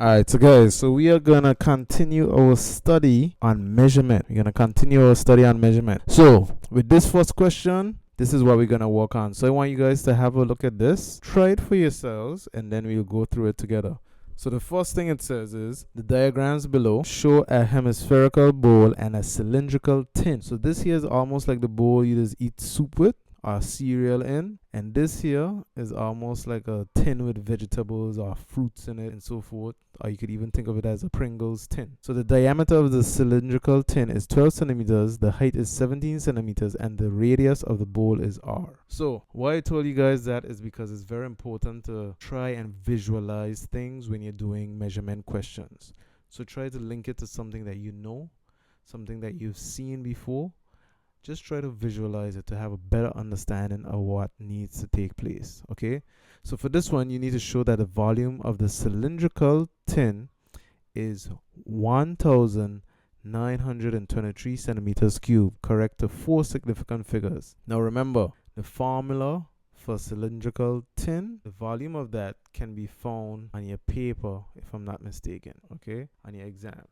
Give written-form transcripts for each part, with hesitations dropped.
Alright, so guys, so we are gonna continue our study on measurement. So with this first question, this is what we're gonna work on. So I want you guys to have a look at this, try it for yourselves, and then we'll go through it together. So the first thing it says is, the diagrams below show a hemispherical bowl and a cylindrical tin. So this here is almost like the bowl you just eat soup with or cereal in, and this here is almost like a tin with vegetables or fruits in it and so forth, or you could even think of it as a Pringles tin. So the diameter of the cylindrical tin is 12 centimeters, the height is 17 centimeters, and the radius of the bowl is r. So why I told you guys that is because it's very important to try and visualize things when you're doing measurement questions. So try to link it to something that you know, something that you've seen before. Just try to visualize it to have a better understanding of what needs to take place. Okay, so for this one, you need to show that the volume of the cylindrical tin is 1,923 centimeters cubed, correct to 4 significant figures. Now remember, the formula for cylindrical tin, the volume of that can be found on your paper, if I'm not mistaken, okay, on your exam.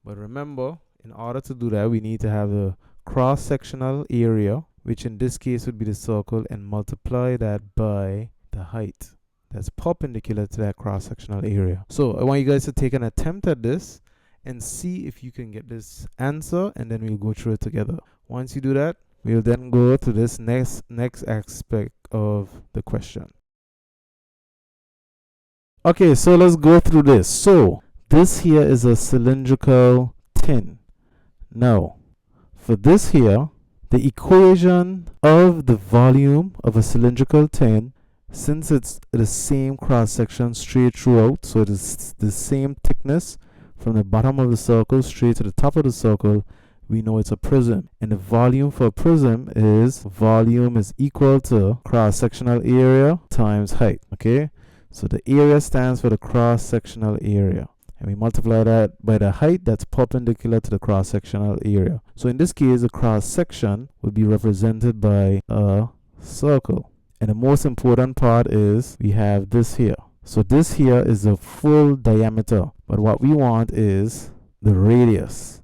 But remember, in order to do that, we need to have the cross-sectional area, which in this case would be the circle, and multiply that by the height that's perpendicular to that cross-sectional area. So I want you guys to take an attempt at this and see if you can get this answer, and then we'll go through it together. Once you do that, we'll then go to this next aspect of the question. Okay, so let's go through this. So this here is a cylindrical tin. Now for this here, the equation of the volume of a cylindrical tin, since it's the same cross section straight throughout, so it is the same thickness from the bottom of the circle straight to the top of the circle, we know it's a prism. And the volume for a prism is equal to cross sectional area times height. Okay, so the area stands for the cross sectional area, and we multiply that by the height that's perpendicular to the cross-sectional area. So in this case, the cross-section would be represented by a circle. And the most important part is we have this here. So this here is the full diameter, but what we want is the radius.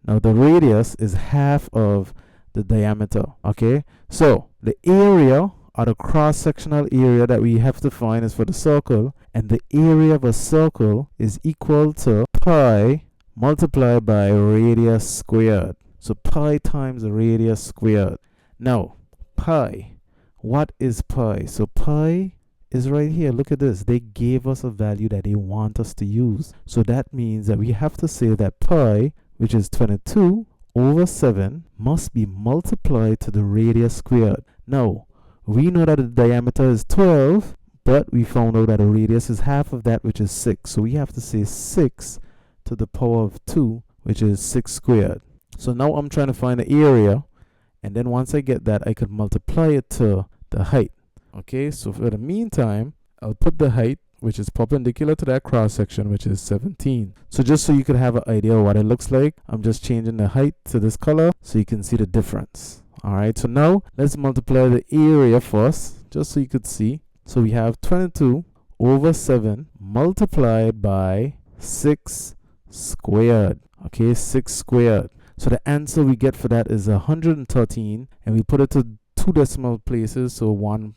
Now the radius is half of the diameter, okay? So the area or the cross-sectional area that we have to find is for the circle, and the area of a circle is equal to pi multiplied by radius squared. So pi times the radius squared. Now pi, what is pi? So pi is right here. Look at this. They gave us a value that they want us to use. So that means that we have to say that pi, which is 22 over 7, must be multiplied to the radius squared. Now we know that the diameter is 12, but we found out that the radius is half of that, which is 6. So we have to say 6 to the power of 2, which is 6 squared. So now I'm trying to find the area, and then once I get that, I could multiply it to the height. Okay, so for the meantime, I'll put the height, which is perpendicular to that cross section, which is 17. So just so you could have an idea of what it looks like, I'm just changing the height to this color so you can see the difference. Alright, so now let's multiply the area first, just so you could see. So we have 22 over 7 multiplied by 6 squared. Okay, 6 squared. So the answer we get for that is 113, and we put it to 2 decimal places, so 14.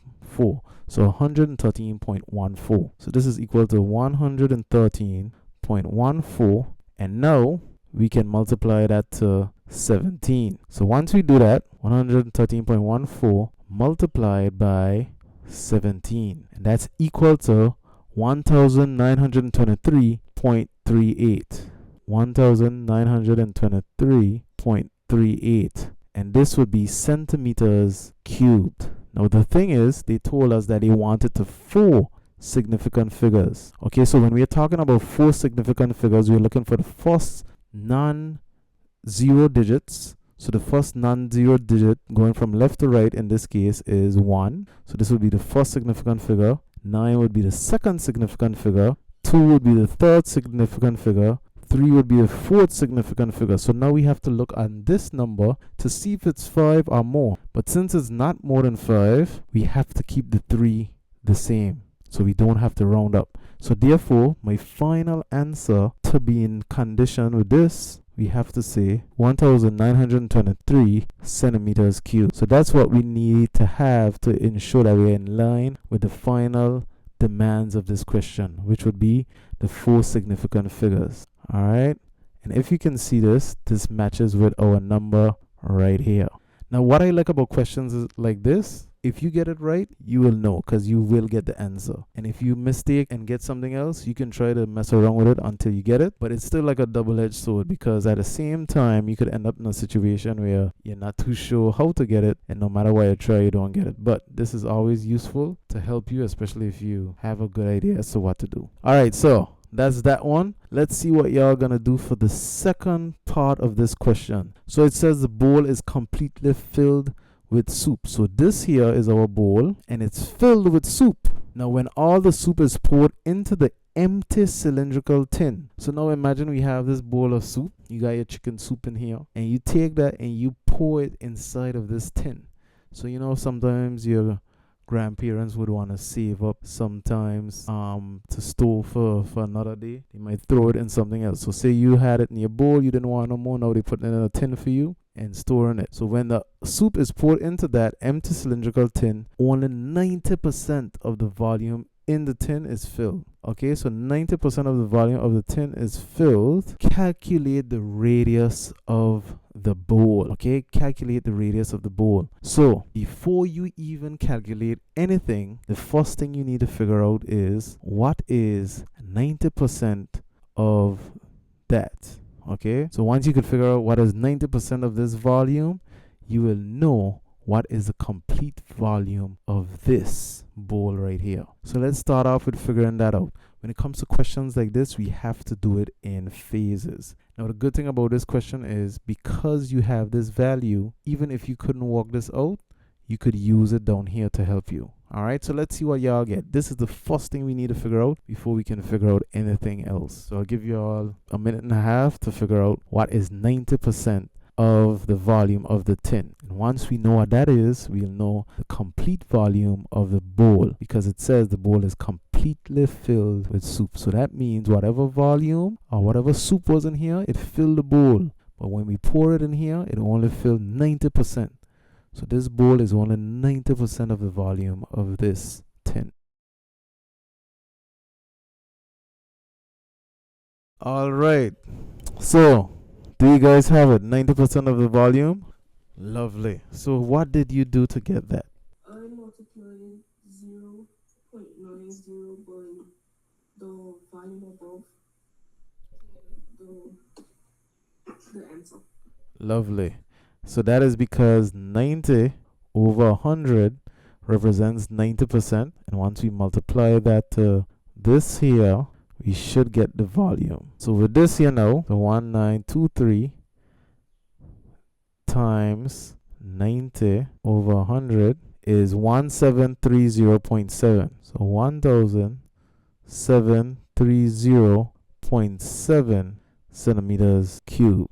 So 113.14. So this is equal to 113.14, and now we can multiply that to 17. So once we do that, 113.14 multiplied by 17, and that's equal to 1923.38. 1923.38, and this would be centimeters cubed. Now the thing is, they told us that they wanted to 4 significant figures. Okay, so when we're talking about 4 significant figures, we're looking for the first non-zero digits. So the first non-zero digit going from left to right in this case is 1. So this would be the first significant figure. 9 would be the second significant figure. 2 would be the third significant figure. 3 would be the fourth significant figure. So now we have to look at this number to see if it's 5 or more. But since it's not more than 5, we have to keep the 3 the same, so we don't have to round up. So therefore, my final answer to be in condition with this, we have to say 1923 centimeters cubed. So that's what we need to have to ensure that we're in line with the final demands of this question, which would be the 4 significant figures. All right. And if you can see this, this matches with our number right here. Now, what I like about questions is like this, if you get it right, you will know, because you will get the answer. And if you mistake and get something else, you can try to mess around with it until you get it. But it's still like a double-edged sword, because at the same time, you could end up in a situation where you're not too sure how to get it, and no matter what you try, you don't get it. But this is always useful to help you, especially if you have a good idea as to what to do. All right, so that's that one. Let's see what y'all gonna do for the second part of this question. So it says the bowl is completely filled with soup. So this here is our bowl, and it's filled with soup. Now when all the soup is poured into the empty cylindrical tin. So now imagine we have this bowl of soup. You got your chicken soup in here, and you take that and you pour it inside of this tin. So you know, sometimes your grandparents would want to save up sometimes to store for another day. They might throw it in something else. So say you had it in your bowl, you didn't want no more, now they put it in a tin for you and storing it. So when the soup is poured into that empty cylindrical tin, only 90% of the volume in the tin is filled. Okay, so 90% of the volume of the tin is filled. Calculate the radius of the bowl. Okay, calculate the radius of the bowl. So before you even calculate anything, the first thing you need to figure out is what is 90% of that. Okay, so once you can figure out what is 90% of this volume, you will know what is the complete volume of this bowl right here. So let's start off with figuring that out. When it comes to questions like this, we have to do it in phases. Now the good thing about this question is, because you have this value, even if you couldn't work this out, you could use it down here to help you. All right, so let's see what y'all get. This is the first thing we need to figure out before we can figure out anything else. So I'll give you all a minute and a half to figure out what is 90% of the volume of the tin. And once we know what that is, we'll know the complete volume of the bowl, because it says the bowl is completely filled with soup. So that means whatever volume or whatever soup was in here, it filled the bowl. But when we pour it in here, it only filled 90%. So this bowl is only 90% of the volume of this tin. All right, so do you guys have it? 90% of the volume? Lovely. So what did you do to get that? I multiplied 0.90 by the volume above the answer. Lovely. So that is because 90 over 100 represents 90%. And once we multiply that to this here, we should get the volume. So with this here now, the 1923 times 90 over 100 is 1730.7. So 1730.7 centimeters cubed.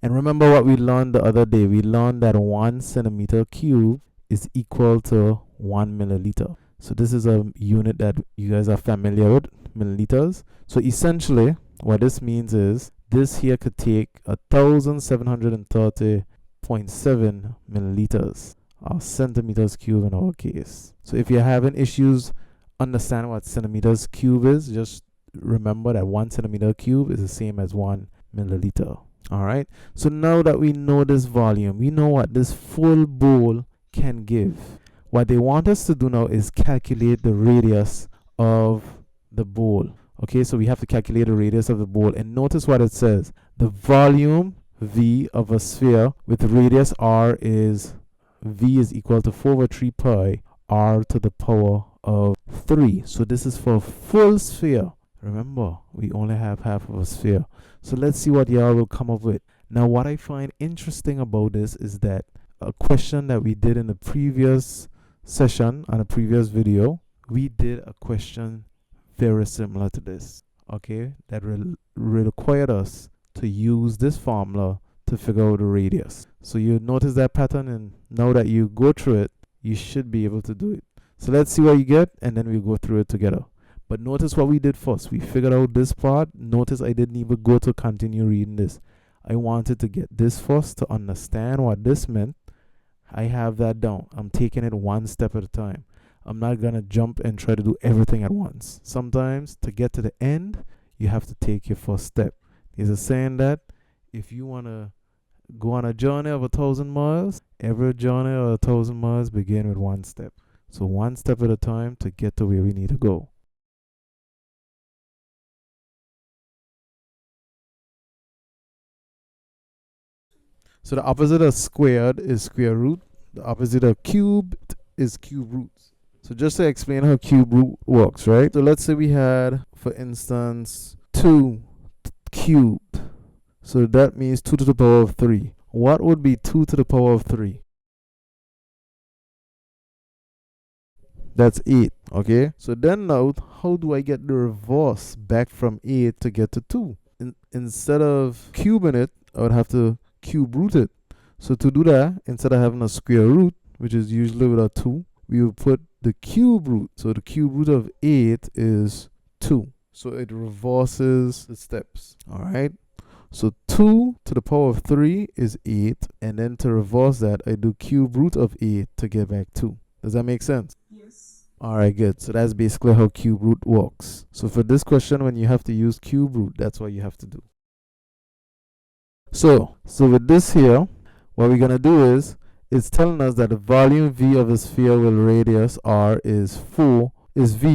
And remember what we learned the other day. We learned that 1 centimeter cube is equal to 1 milliliter. So this is a unit that you guys are familiar with, milliliters. So essentially, what this means is this here could take 1730.7 milliliters, or centimeters cube in our case. So if you're having issues understanding what centimeters cube is, just remember that 1 centimeter cube is the same as 1 milliliter. All right, so now that we know this volume, we know what this full bowl can give. What they want us to do now is calculate the radius of the bowl. Okay, so we have to calculate the radius of the bowl, and notice what it says. The volume V of a sphere with radius R is V is equal to 4 over 3 pi R to the power of 3. So this is for a full sphere. Remember, we only have half of a sphere. So let's see what y'all will come up with. Now, what I find interesting about this is that a question that we did in the previous session, on a previous video, we did a question very similar to this, okay, that required us to use this formula to figure out the radius. So you notice that pattern, and now that you go through it, you should be able to do it. So let's see what you get, and then we'll go through it together. But notice what we did first. We figured out this part. Notice I didn't even go to continue reading this. I wanted to get this first to understand what this meant. I have that down. I'm taking it one step at a time. I'm not going to jump and try to do everything at once. Sometimes to get to the end, you have to take your first step. There's a saying that if you want to go on a journey of 1,000 miles, every journey of 1,000 miles begin with one step. So one step at a time to get to where we need to go. So the opposite of squared is square root. The opposite of cubed is cube roots. So just to explain how cube root works, right? So let's say we had, for instance, 2 cubed. So that means 2 to the power of 3. What would be 2 to the power of 3? That's 8, okay? So then now, how do I get the reverse back from 8 to get to 2? Instead of cubing it, I would have to cube root it. So to do that, instead of having a square root, which is usually with a 2, we will put the cube root. So the cube root of 8 is 2. So it reverses the steps, all right? So 2 to the power of 3 is 8. And then to reverse that, I do cube root of 8 to get back 2. Does that make sense? Yes. All right, good. So that's basically how cube root works. So for this question, when you have to use cube root, that's what you have to do. So with this here, what we're going to do is, it's telling us that the volume V of a sphere with radius r is V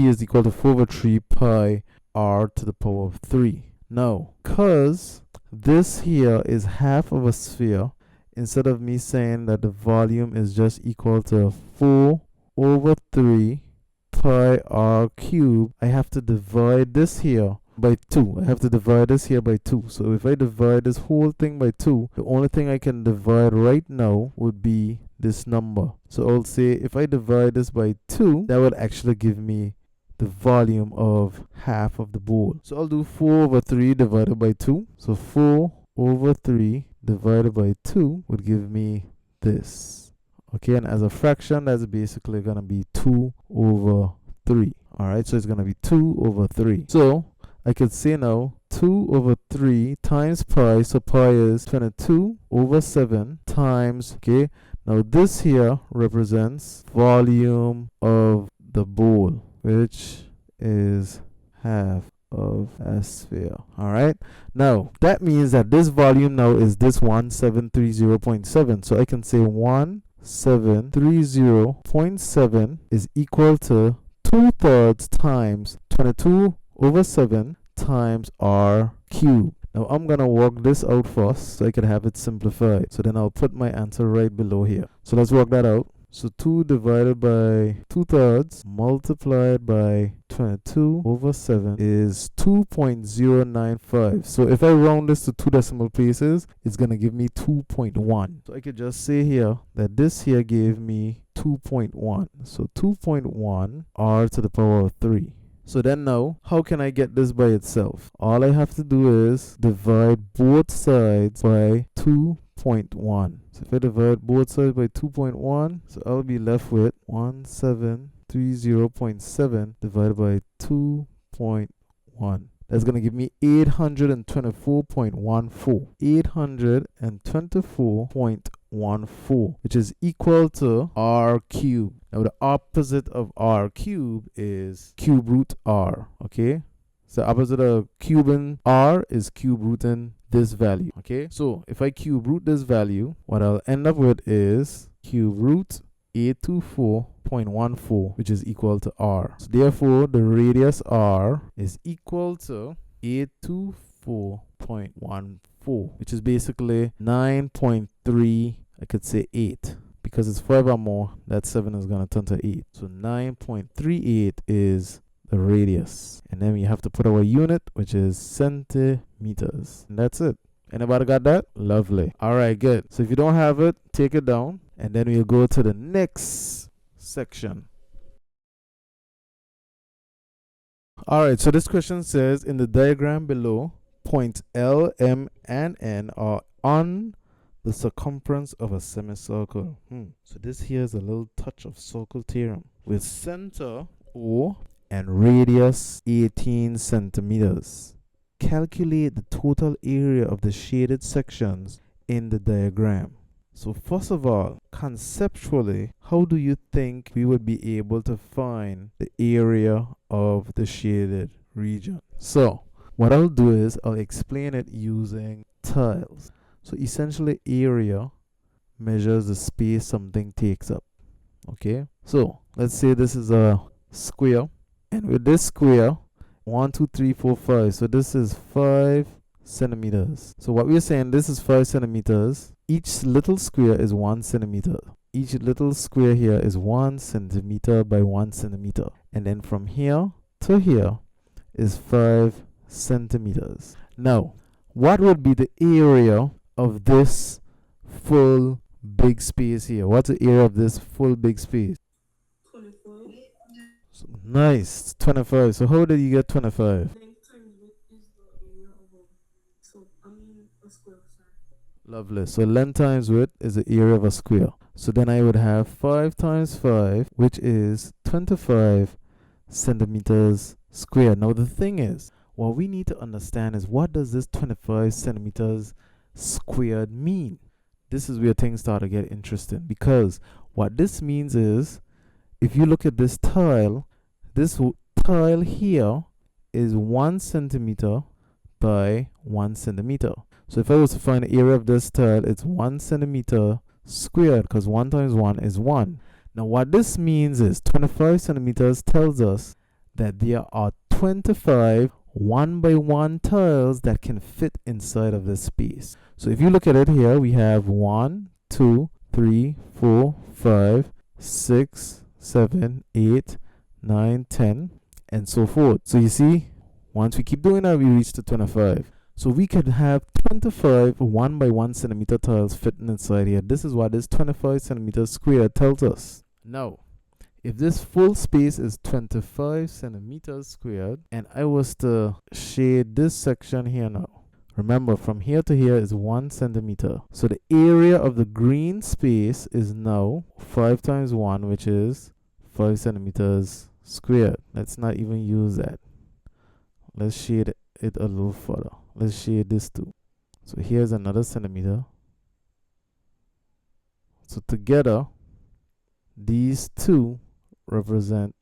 is equal to 4 over 3 pi r to the power of 3. Now, because this here is half of a sphere, instead of me saying that the volume is just equal to 4 over 3 pi r cubed, I have to divide this here by 2. I have to divide this here by 2. So if I divide this whole thing by 2, the only thing I can divide right now would be this number. So I'll say if I divide this by 2, that would actually give me the volume of half of the bowl. So I'll do 4 over 3 divided by 2. So 4 over 3 divided by 2 would give me this. Okay, and as a fraction, that's basically going to be 2 over 3. All right, so it's going to be 2 over 3. So I could say now 2 over 3 times pi, so pi is 22 over 7 times, okay, now this here represents volume of the bowl, which is half of a sphere. All right, now that means that this volume now is this 1730.7. So I can say 1730.7 is equal to 2/3 times 22 over 7 times r cubed. Now I'm gonna work this out first so I can have it simplified. So then I'll put my answer right below here. So let's work that out. So 2 divided by 2/3 multiplied by 22 over 7 is 2.095. So if I round this to 2 decimal places, it's going to give me 2.1. So I could just say here that this here gave me 2.1. So 2.1 r to the power of 3. So then now, how can I get this by itself? All I have to do is divide both sides by 2.1. So if I divide both sides by 2.1, so I'll be left with 1730.7 divided by 2.1. That's going to give me 824.14. 824.14, which is equal to r cubed. Now the opposite of r cubed is cube root r, okay? So the opposite of cubing r is cube rooting this value, okay? So if I cube root this value, what I'll end up with is cube root 824.14, which is equal to r. So therefore, the radius r is equal to 824.14, which is basically 9.3, I could say 8. Because it's 5 or more, that 7 is going to turn to 8. So 9.38 is the radius. And then we have to put our unit, which is centimeters. And that's it. Anybody got that? Lovely. All right, good. So if you don't have it, take it down. And then we'll go to the next section. All right, so this question says, in the diagram below, points L, M, and N are on the circumference of a semicircle. So this here is a little touch of circle theorem. With center O and radius 18 centimeters. Calculate the total area of the shaded sections in the diagram. So first of all, conceptually, how do you think we would be able to find the area of the shaded region? So what I'll do is I'll explain it using tiles. So essentially, area measures the space something takes up. Okay, so let's say this is a square, and with this square, 1 2 3 4 5, so this is 5 centimeters. So what we're saying, this is 5 centimeters. Each little square is 1 centimeter. Each little square here is 1 centimeter by 1 centimeter, and then from here to here is 5 centimeters. Now what would be the area of this full big space here? What's the area of this full big space? 25. So, nice, 25. So how did you get 25? Length times width is the area of a square. Sorry. Lovely. So length times width is the area of a square. So then I would have 5 times 5, which is 25 centimeters squared. Now the thing is, what we need to understand is, what does this 25 centimeters squared mean? This is where things start to get interesting, because what this means is, if you look at this tile here is 1 centimeter by 1 centimeter. So if I was to find the area of this tile, it's 1 centimeter squared, because 1 times 1 is 1. Now what this means is 25 centimeters tells us that there are 25 1 by 1 tiles that can fit inside of this space. So if you look at it here, we have 1 2 3 4 5 6 7 8 9 10 and so forth. So you see, once we keep doing that, we reach to 25. So we could have 25 1 by 1 centimeter tiles fitting inside here. This is what this 25 centimeters square tells us. Now if this full space is 25 centimeters squared, and I was to shade this section here now, remember from here to here is 1 centimeter. So the area of the green space is now 5 times 1, which is 5 centimeters squared. Let's not even use that. Let's shade it a little further. Let's shade this too. So here's another centimeter. So together, these two represent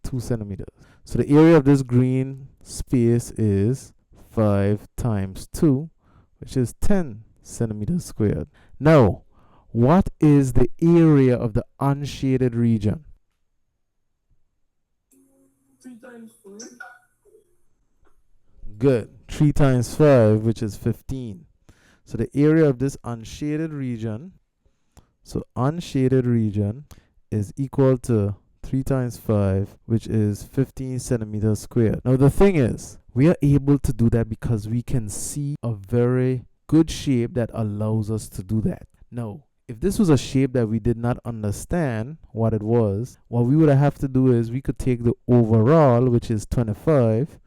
2 centimeters. So the area of this green space is 5 times 2, which is 10 centimeters squared. Now, what is the area of the unshaded region? 3 times 4. Good. 3 times 5, which is 15. So the area of this unshaded region, is equal to 3 times 5, which is 15 centimeters squared. Now the thing is, we are able to do that because we can see a very good shape that allows us to do that. Now, if this was a shape that we did not understand what it was, what we would have to do is we could take the overall, which is 25,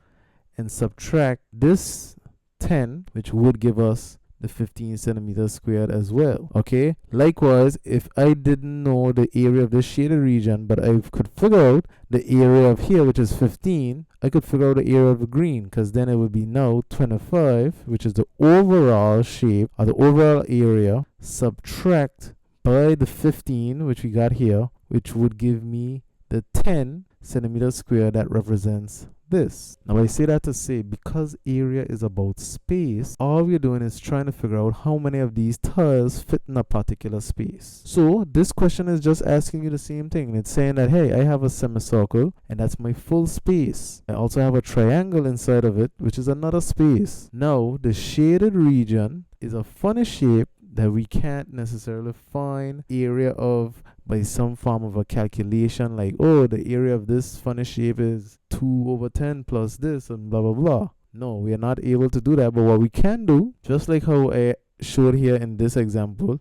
and subtract this 10, which would give us the 15 centimeters squared as well. Okay, likewise, if I didn't know the area of this shaded region, but I could figure out the area of here, which is 15, I could figure out the area of the green, because then it would be now 25, which is the overall shape or the overall area, subtract by the 15, which we got here, which would give me the 10 centimeters squared that represents this. Now I say that to say, because area is about space, all we're doing is trying to figure out how many of these tiles fit in a particular space. So this question is just asking you the same thing. It's saying that, hey, I have a semicircle and that's my full space. I also have a triangle inside of it, which is another space. Now the shaded region is a funny shape that we can't necessarily find area of by some form of a calculation, like, oh, the area of this funny shape is 2 over 10 plus this and blah blah blah. No, we are not able to do that. But what we can do, just like how I showed here in this example,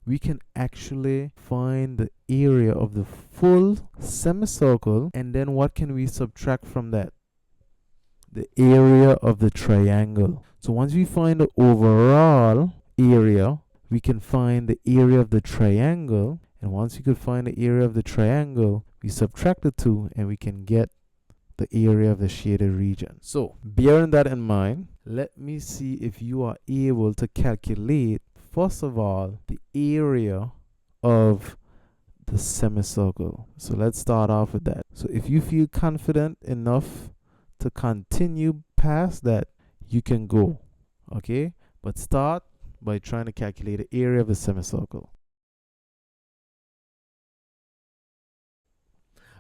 we can actually find the area of the full semicircle, and then what can we subtract from that? The area of the triangle. So once we find the overall area, we can find the area of the triangle, and once we could find the area of the triangle, we subtract the two and we can get the area of the shaded region. So bearing that in mind, let me see if you are able to calculate, first of all, the area of the semicircle. So let's start off with that. So if you feel confident enough to continue past that, you can go. Okay? But start by trying to calculate the area of a semicircle.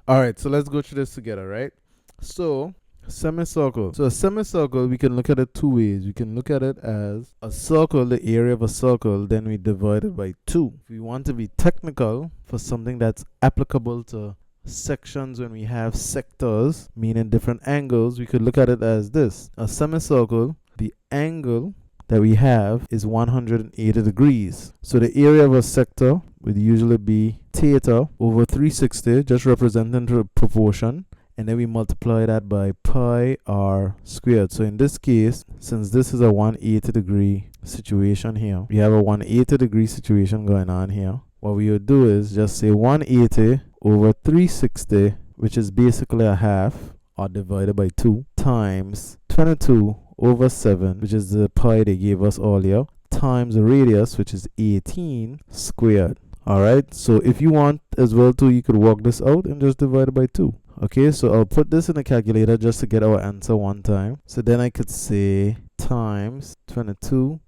All right, so let's go through this together, right? So, semicircle. So, a semicircle, we can look at it two ways. We can look at it as a circle, the area of a circle, then we divide it by 2. If we want to be technical for something that's applicable to sections when we have sectors, meaning different angles, we could look at it as this. A semicircle, the angle that we have is 180 degrees. So the area of a sector would usually be theta over 360, just representing the proportion, and then we multiply that by pi r squared. So in this case, since this is a 180 degree situation here, we have a 180 degree situation going on here. What we would do is just say 180 over 360, which is basically a half, or divided by 2, times 22 over 7, which is the pi they gave us earlier, times the radius, which is 18 squared. Alright, so if you want as well too, you could work this out and just divide it by 2. Okay, so I'll put this in the calculator just to get our answer one time. So then I could say times 22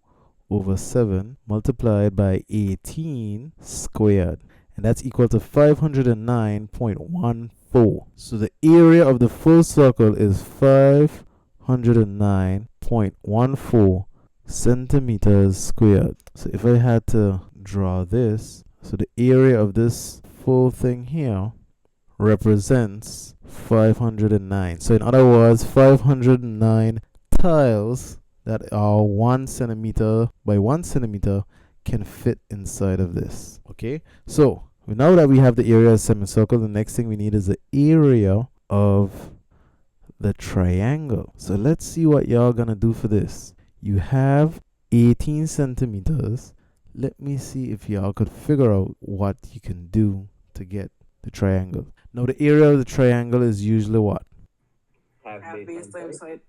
over 7 multiplied by 18 squared. And that's equal to 509.14. So the area of the full circle is 509.14 centimeters squared. So if I had to draw this, so the area of this full thing here represents 509. So in other words, 509 tiles that are 1 centimeter by 1 centimeter can fit inside of this. Okay, so now that we have the area of a semicircle, the next thing we need is the area of the triangle. So let's see what y'all gonna do for this. You have 18 centimeters. Let me see if y'all could figure out what you can do to get the triangle. Now the area of the triangle is usually what? Half base times height.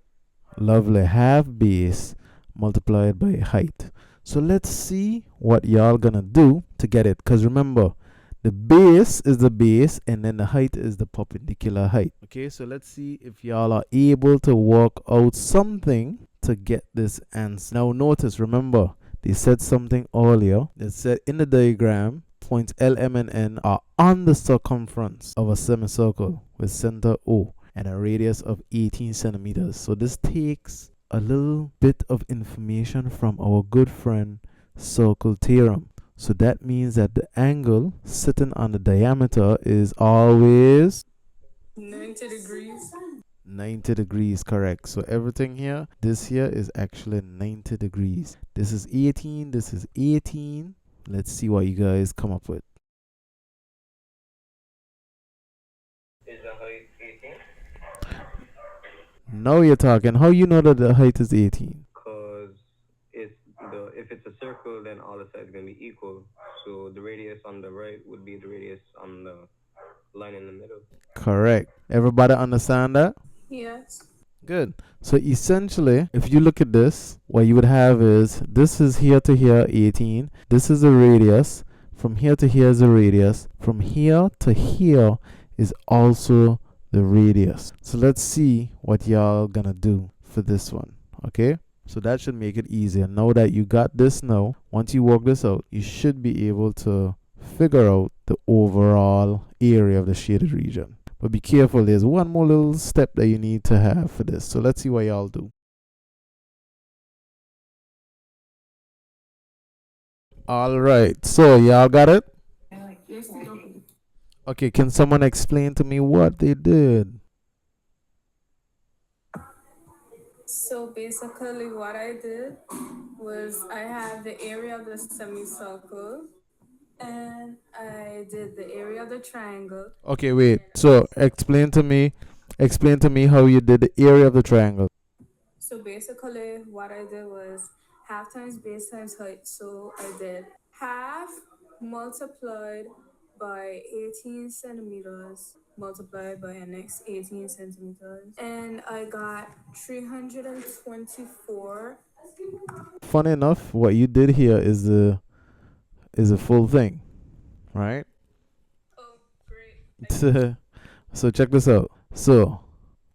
Lovely. Half base multiplied by height. So let's see what y'all gonna do to get it. Because remember, the base is the base and then the height is the perpendicular height. Okay, so let's see if y'all are able to work out something to get this answer. Now notice, remember, they said something earlier. They said in the diagram, points L, M, and N are on the circumference of a semicircle with center O and a radius of 18 centimeters. So this takes a little bit of information from our good friend circle theorem. So that means that the angle sitting on the diameter is always 90 degrees. 90 degrees, correct. So everything here, this here is actually 90 degrees. This is 18, this is 18. Let's see what you guys come up with. Is the height 18? Now you're talking. How you know that the height is 18? Because if it's a circle, then all the sides are going to be equal. So the radius on the right would be the radius on the line in the middle. Correct. Everybody understand that? Yes. Good. So essentially, if you look at this, what you would have is this is here to here 18. This is the radius. From here to here is the radius. From here to here is also the radius. So let's see what y'all gonna do for this one. Okay? So that should make it easier. Now that you got this now, once you work this out, you should be able to figure out the overall area of the shaded region. But be careful, there's one more little step that you need to have for this. So let's see what y'all do. Alright, so y'all got it? Yes, we don't. Okay, can someone explain to me what they did? So basically, what I did was I have the area of the semicircle and I did the area of the triangle. Okay, wait. So explain to me how you did the area of the triangle. So basically, what I did was half times base times height. So I did half multiplied by 18 centimeters multiplied by the next 18 centimeters. And I got 324. Funny enough, what you did here is a full thing, right? Oh, great. So check this out. So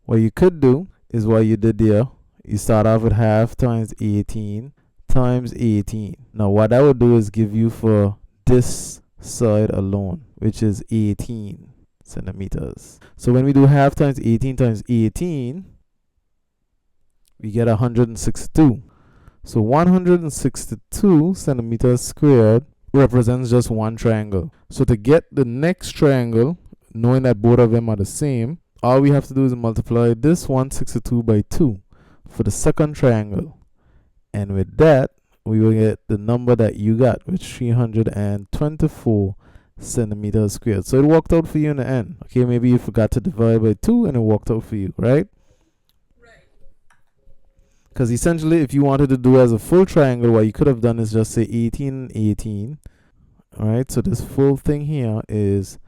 what you could do is what you did there. You start off with half times 18 times 18. Now what that would do is give you for this side alone, which is 18 centimeters. So when we do half times 18, we get 162. So 162 centimeters squared represents just one triangle. So to get the next triangle, knowing that both of them are the same, all we have to do is multiply this 162 by 2 for the second triangle. And with that, we will get the number that you got, which 324 centimeters squared. So it worked out for you in the end. Okay, maybe you forgot to divide by 2 and it worked out for you, right? Because essentially, if you wanted to do as a full triangle, what you could have done is just say 18 and 18. Alright, so this full thing here is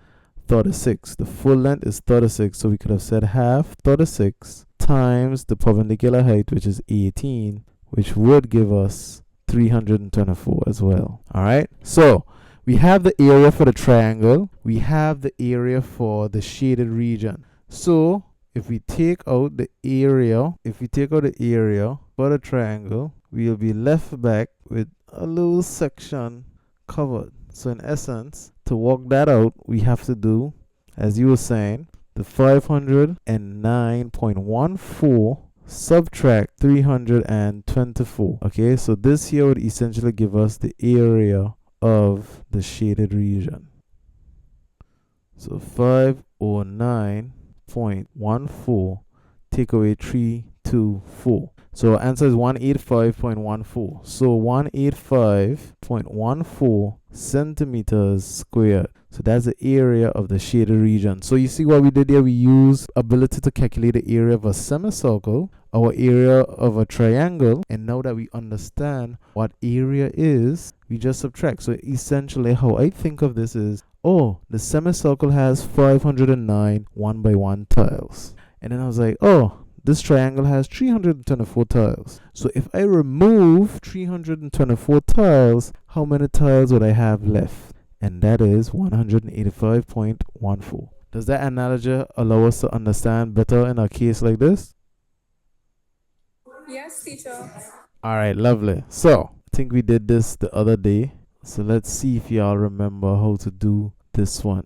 36. The full length is 36, so we could have said half 36 times the perpendicular height, which is 18, which would give us 324 as well. Alright, so we have the area for the triangle, we have the area for the shaded region. So if we take out the area, for the triangle, we'll be left back with a little section covered. So in essence, to work that out, we have to do, as you were saying, the 509.14 subtract 324. Okay, so this here would essentially give us the area of the shaded region. So 509.14 take away 324. So our answer is 185.14. So 185.14 centimeters squared. So that's the area of the shaded region. So you see what we did here? We used ability to calculate the area of a semicircle, our area of a triangle, and now that we understand what area is, we just subtract. So essentially how I think of this is, oh, the semicircle has 509 1x1 tiles. And then I was like, oh, this triangle has 324 tiles. So if I remove 324 tiles, how many tiles would I have left? And that is 185.14. Does that analogy allow us to understand better in a case like this? Yes, teacher. Alright, lovely. So I think we did this the other day. So let's see if y'all remember how to do this one.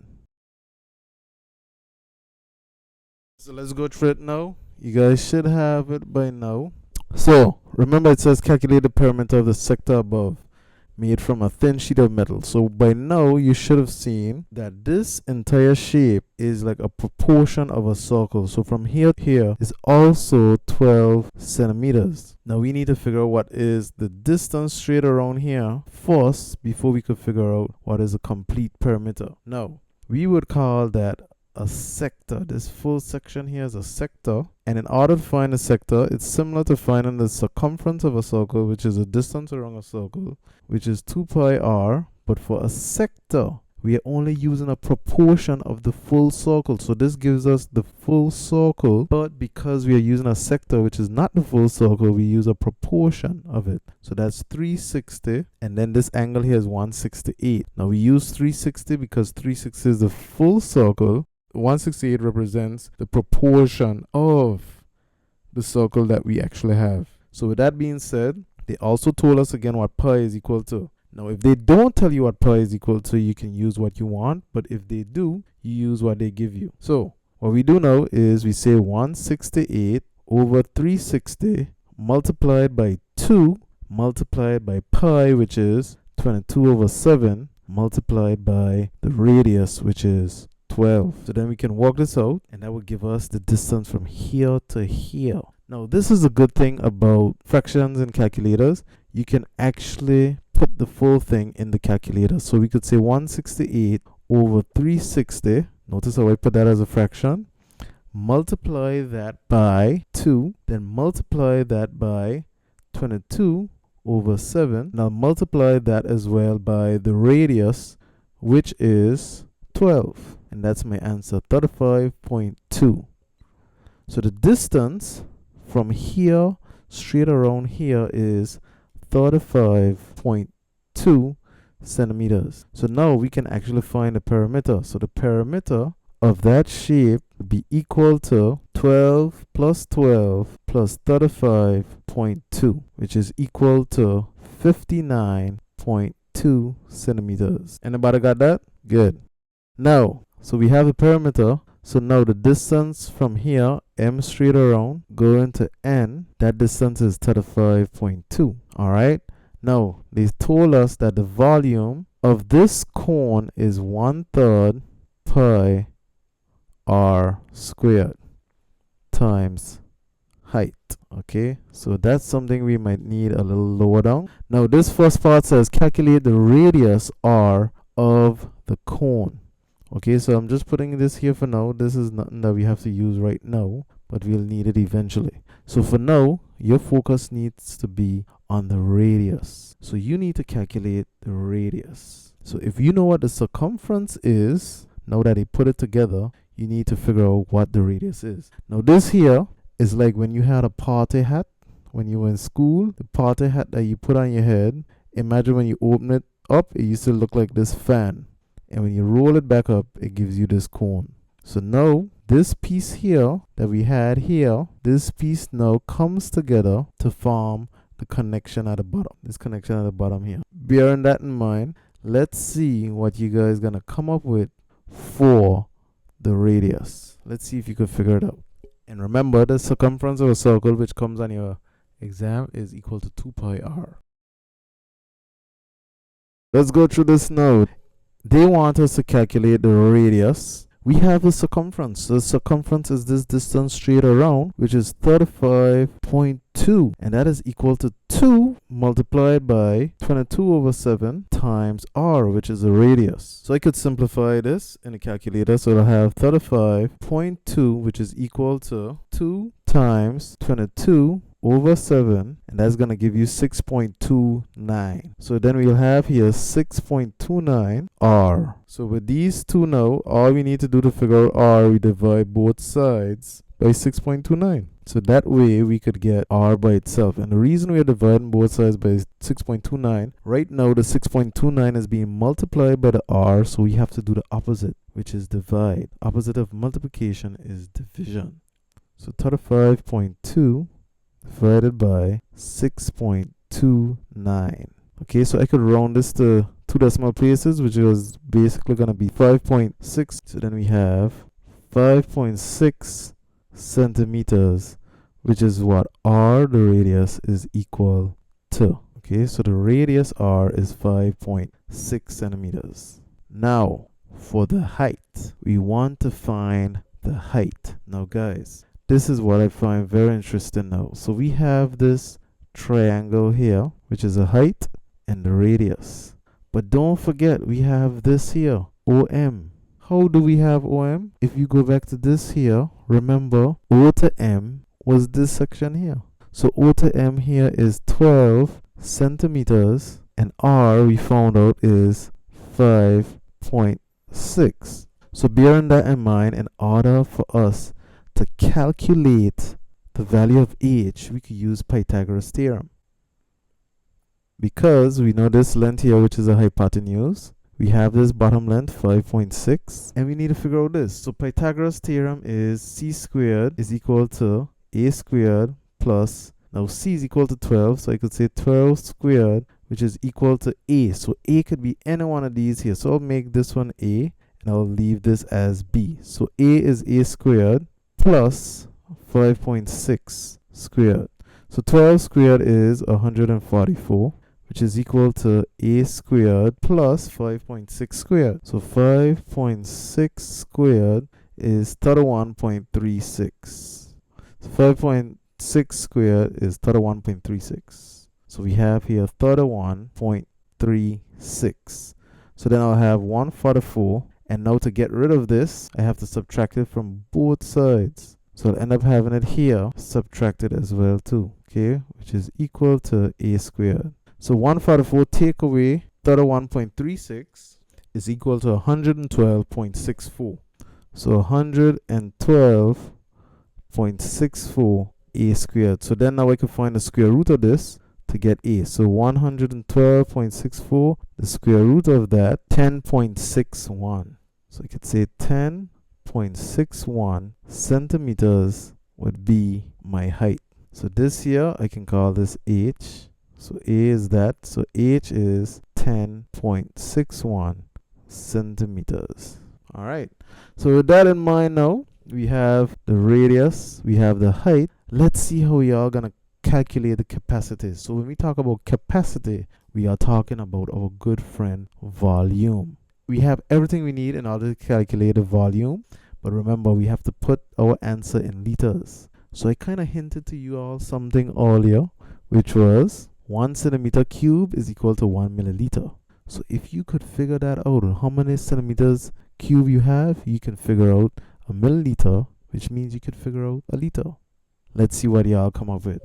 So let's go through it now. You guys should have it by now. So remember, it says calculate the perimeter of the sector above made from a thin sheet of metal. So by now you should have seen that this entire shape is like a proportion of a circle. So from here to here is also 12 centimeters. Now we need to figure out what is the distance straight around here first before we could figure out what is a complete perimeter. Now we would call that a sector. This full section here is a sector, and in order to find a sector, it's similar to finding the circumference of a circle, which is a distance around a circle, which is 2 pi r. But for a sector, we are only using a proportion of the full circle. So this gives us the full circle, but because we are using a sector which is not the full circle, we use a proportion of it. So that's 360, and then this angle here is 168. Now we use 360 because 360 is the full circle. 168 represents the proportion of the circle that we actually have. So with that being said, they also told us again what pi is equal to. Now if they don't tell you what pi is equal to, you can use what you want, but if they do, you use what they give you. So what we do now is we say 168 over 360 multiplied by 2 multiplied by pi, which is 22 over 7, multiplied by the radius, which is 12. So then we can work this out, and that will give us the distance from here to here. Now this is a good thing about fractions and calculators. You can actually put the full thing in the calculator. So we could say 168 over 360. Notice how I put that as a fraction. Multiply that by 2. Then multiply that by 22 over 7. Now multiply that as well by the radius, which is 12. And that's my answer, 35.2. So the distance from here straight around here is 35.2 centimeters. So now we can actually find the perimeter. So the perimeter of that shape would be equal to 12 plus 12 plus 35.2, which is equal to 59.2 centimeters. Anybody got that? Good. Now, so we have the perimeter. So now the distance from here, M straight around, going to N, that distance is 35.2. All right. Now, they told us that the volume of this cone is 1/3 pi r squared times height. Okay, so that's something we might need a little lower down. Now, this first part says calculate the radius r of the cone. Okay, so I'm just putting this here for now. This is nothing that we have to use right now, but we'll need it eventually. So for now, your focus needs to be on the radius. So you need to calculate the radius. So if you know what the circumference is, now that they put it together, you need to figure out what the radius is. Now this here is like when you had a party hat when you were in school, the party hat that you put on your head. Imagine when you open it up, it used to look like this fan. And when you roll it back up, it gives you this cone. So now this piece here that we had here, this piece now comes together to form the connection at the bottom. This connection at the bottom here. Bearing that in mind, let's see what you guys gonna come up with for the radius. Let's see if you can figure it out. And remember, the circumference of a circle which comes on your exam is equal to 2 pi r. Let's go through this now. They want us to calculate the radius. We have the circumference. The circumference is this distance straight around, which is 35.2. And that is equal to 2 multiplied by 22/7 times r, which is the radius. So I could simplify this in a calculator. So I'll have 35.2, which is equal to 2 times 22/7, and that's going to give you 6.29. So then we'll have here 6.29 r. So with these two now, all we need to do to figure out r, we divide both sides by 6.29. So that way we could get r by itself. And the reason we are dividing both sides by 6.29, right now the 6.29 is being multiplied by the r, so we have to do the opposite, which is divide. Opposite of multiplication is division. So 35.2 divided by 6.29. Okay, so I could round this to 2 decimal places, which was basically going to be 5.6. So then we have 5.6 centimeters, which is what r, the radius, is equal to. Okay, so the radius r is 5.6 centimeters. Now, for the height, we want to find the height. Now, guys, this is what I find very interesting now. So we have this triangle here, which is a height and the radius. But don't forget, we have this here, OM. How do we have OM? If you go back to this here, remember, O to M was this section here. So O to M here is 12 centimeters, and R we found out is 5.6. So bearing that in mind, in order for us to calculate the value of h, we could use Pythagoras theorem. Because we know this length here, which is a hypotenuse, we have this bottom length 5.6, and we need to figure out this. So Pythagoras theorem is c squared is equal to a squared plus, now c is equal to 12, so I could say 12 squared, which is equal to a. So a could be any one of these here. So I'll make this one a, and I'll leave this as b. So a is a squared plus 5.6 squared. So 12 squared is 144, which is equal to a squared plus 5.6 squared. So 5.6 squared is 31.36. So 5.6 squared is 31.36. So we have here 31.36. So then I'll have 144. And now to get rid of this, I have to subtract it from both sides. So I'll end up having it here subtracted as well too. Okay, which is equal to a squared. So 144 take away 31.36 is equal to 112.64. So 112.64 a squared. So then now I can find the square root of this to get a. So 112.64, the square root of that, 10.61. So I could say 10.61 centimeters would be my height. So this here, I can call this h. So a is that. So h is 10.61 centimeters. All right. So with that in mind now, we have the radius, we have the height. Let's see how we are going to calculate the capacity. So when we talk about capacity, we are talking about our good friend volume. We have everything we need in order to calculate the volume, but remember we have to put our answer in liters. So I kind of hinted to you all something earlier, which was 1 centimeter cube is equal to 1 milliliter. So if you could figure that out, how many centimeters cube you have, you can figure out a milliliter, which means you could figure out a liter. Let's see what y'all come up with.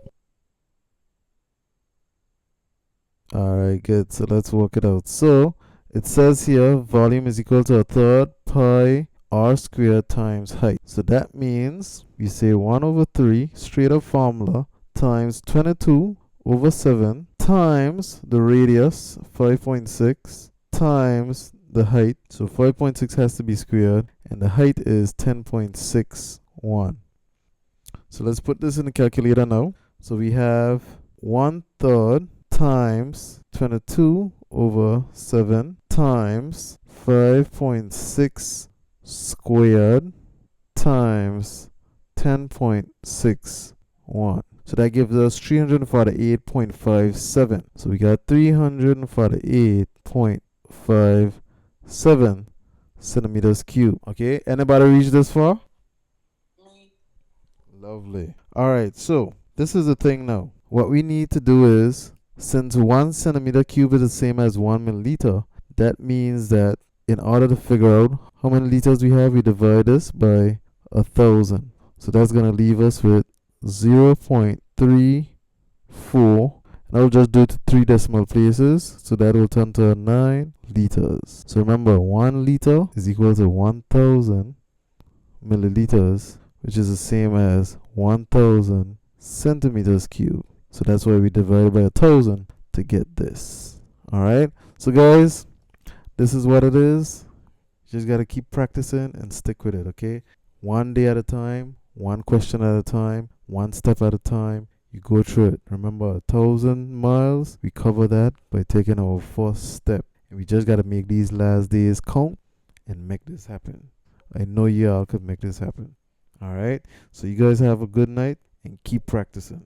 Alright, good. So let's work it out. So it says here volume is equal to 1/3 pi r squared times height. So that means we say 1/3 straight up formula times 22/7 times the radius 5.6 times the height. So 5.6 has to be squared and the height is 10.61. So let's put this in the calculator now. So we have 1/3 times 22/7 times 5.6 squared times 10.61. So that gives us 348.57. So we got 348.57 centimeters cubed. Okay, anybody reach this far? Lovely. All right, so this is the thing now. What we need to do is, since 1 centimeter cube is the same as 1 milliliter, that means that in order to figure out how many liters we have, we divide this by 1,000. So that's going to leave us with 0.34. And I'll just do it to 3 decimal places. So that will turn to 9 liters. So remember, 1 liter is equal to 1,000 milliliters, which is the same as 1,000 centimeters cubed. So that's why we divided by 1,000 to get this. All right. So guys, this is what it is. You just got to keep practicing and stick with it. Okay. One day at a time, one question at a time, one step at a time. You go through it. Remember, 1,000 miles, we cover that by taking our first step. And we just got to make these last days count and make this happen. I know y'all could make this happen. All right. So you guys have a good night and keep practicing.